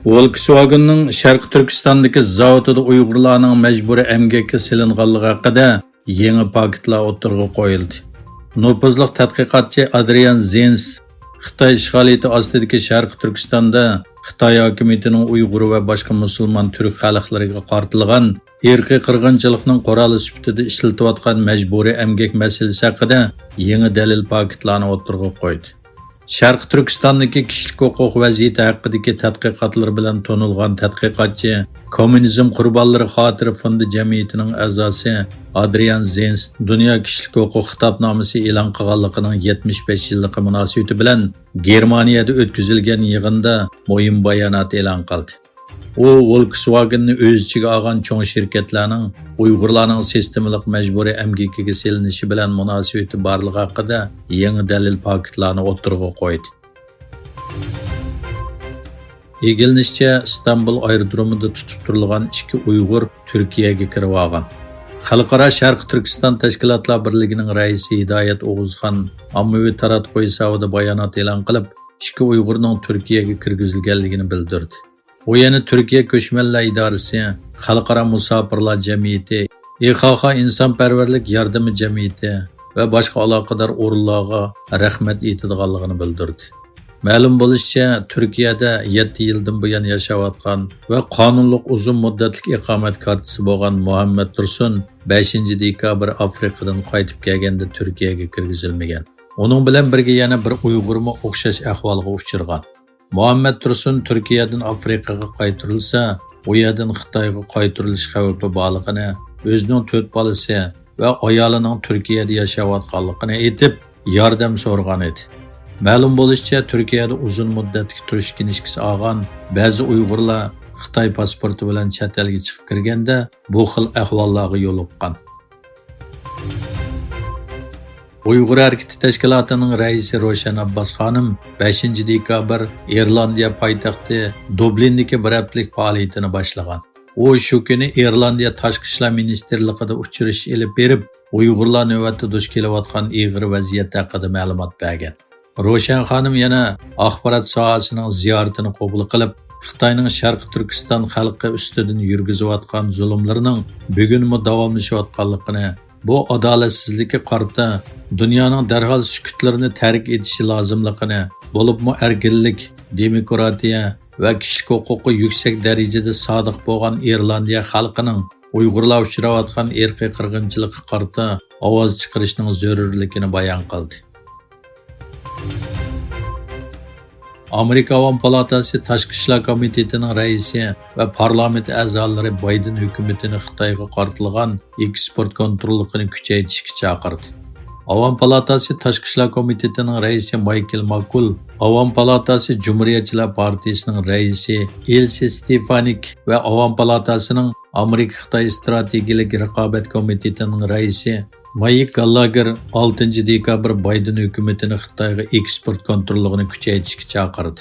Volkswagen'ning Sharq Turkistondagi zavodida Uyg'urlarning majburiy emgakka silinganligi haqida yangi paketlar o'tirg'a qo'yildi. Nopozliq tadqiqotchi Adrian Zenz Xitoy ishg'oliyati ostidagi Sharq Turkistonda Xitoy hokimiyatining Uyg'ur va boshqa musulmon turk xalqlariga qartilgan irqiy qirg'inchilikning quroli sifatida ishlatilayotgan majburiy emgak masalasi haqida yangi dalil paketlarni o'tirg'a qo'ydi. Sharq Turkistondagi kishilik huquq vaziyati haqidagi tadqiqotlar bilan tonilgan tadqiqotchi Kommunizm qurbonlari xotiri fondi jamiyatining a'zosi Adrian Zenz Dunyo kishilik huquq xitobnomasi e'lon qilganligining 75 yilligi munosabati bilan Germaniyada o'tkazilgan yig'inda muhim bayonot e'lon qildi. U Volkswagen'ni o'z ichiga olgan cho'ng shirkatlarning Uyg'urlarning sistemalik majburiy emgakiga selinishi bilan munosabati borligi haqida yangi dalil paketlarni o'tirg'a qo'ydi. Egilinishcha, Istanbul aerodromida tutib turilgan 2 Uyg'ur Turkiyaga kirib olgan. Xalqaro Sharq Turkiston Tashkilotlar birligining raisi Hidoyat O'g'uzxon ommaviy taratquy hisobida bayonot e'lon qilib, 2 Uyg'urning Turkiyaga kirgizilganligini bildirdi. U yana Turkiya Ko'chmanlar idorasi, Xalqaro musofirlar jamiyati, IXX insonparvarlik yordami jamiyati va boshqa aloqador o'rinlarga rahmat aytadiganligini bildirdi. Ma'lum bo'lishicha, Turkiyada 7 yildan buyon yashayotgan va qonunli uzun muddatli iqomat kartasi bo'lgan Muhammad Tursun 5-dekabr Afrikadan qaytib kelganda Turkiyaga kirgizilmagan. Uning bilan birga yana bir Uyg'urmi o'xshash ahvolga uchirgan. Muhammad Tursun Turkiyadan Afrikaga qaytarilsa, u yerdan Xitoyga qaytarilish xavfi borligini, o'zining 4 bolasi va ayolining Turkiyada yashayotganligini aytib, yordam so'ragan edi. Ma'lum bo'lishicha, Turkiyada uzun muddatli turish kinishkisi olgan ba'zi Uyg'urlar Xitoy pasporti bilan chet elga chiqib kirganda bu xil ahvollarga yo'liqqan. Uyg'ur harakati tashkilotining raisi Roshan Abbas xonim 5-dekabr Irlandiya poytaxti Dublindagi bir haftalik faoliyatini boshlagan. U shu kuni Irlandiya tashqi ishlar ministrligida uchrashish elib berib, Uyg'urlar navbatda duch kelayotgan ig'ir vaziyat haqida ma'lumot bergan. Roshan xonim yana axborot sohasining ziyoratini qabul qilib, Xitoyning Sharq Turkiston xalqi ustidan yurgizayotgan zulmlarining bugunmi davomlashayotganligini, bu adolatsizlikka qarata dunyoning darhol sukutlarini tark etishi lozimligini, bo'libmi erkinlik, demokratiya va kishilik huquqi yuksak darajada sodiq bo'lgan Irlandiya xalqining Uyg'urlar uchrayotgan irqiy qirg'inchilikka qarata ovoz chiqarishning zarurligini bayon qildi. Amerika Avom palatasi Tashqi ishlar komitetining raisi va parlament a'zolari Bayden hukumatini Xitoyga qartilgan eksport kontrolini kuchaytirishga chaqirdi. Avom palatasi Tashqi ishlar komitetining raisi Michael Makul, Avom palatasi Cumhuriyetçiler partiyasining raisi Elsie Stefanik va Avom palatasining Amerika-Xitoy strategik raqobat komitetining raisi Mike Gallagher 6-dekabr Bayden hukumatini Xitoyga eksport kontrolini kuchaytirishga chaqirdi.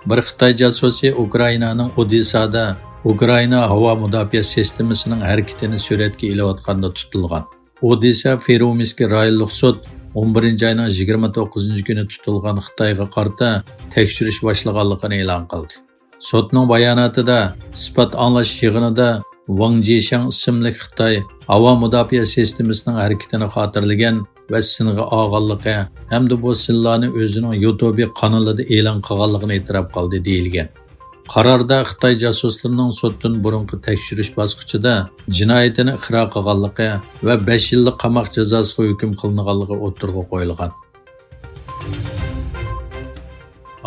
Bir Xitoy jasusi Ukrainaning Odessada Ukraina havo mudofaa sistemasining harakatini suratga ilayotganda tutilgan. Odessa Feromiskiy rayonlik sud 11-oyning 29-kuni tutilgan Xitoyga qarata tekshirish boshlaganligini e'lon qildi. Sudning bayonotida isbot anglash yig'inida Wang Jishang ismli Xitoy havo mudofaa sistemasining harakatini xotirlagan va singa olganligi hamda bu sillarni o'zining YouTube kanalida e'lon qilganligini e'tirof qildi deyilgan. Qarorda Xitoy jasuslarining suddan burungi tekshirish bosqichida jinoyatini iqror qilganligi va 5 yillik qamoq jazosiga hukm qilinganligi o'tirg'a qo'yilgan.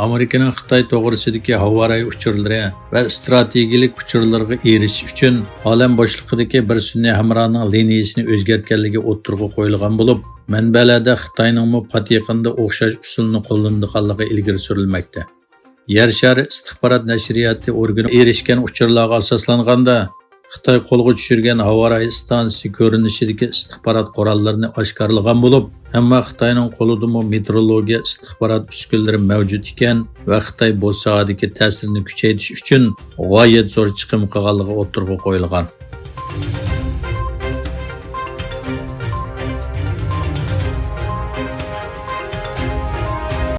Amerikaning Xitoy to'g'risidagi havoray uchurlari va strategik uchurlarga erishish uchun olam boshliqidagi bir sunniy hamroning liniyasini o'zgartganligi o'tirg'a qo'yilgan bo'lib, manbalarda Xitoyning pat yaqinda o'xshash usulni qo'llanganligi ilgari surilmoqda. Yer shari istixborot nashriyati organi erishgan uchurlarga asoslanganda Xitoy qo'lga tushirgan havoray stansiyasi ko'rinishidagi istixborot qurollarini oshkorlagan bo'lib, hamma Xitoyning qo'lida meteorologiya istixborot uskunalari mavjud ekan va Xitoy bu sohadagi ta'sirini kuchaytirish uchun g'oyat zo'r chiqim qilganligi o'tirg'a qo'yilgan.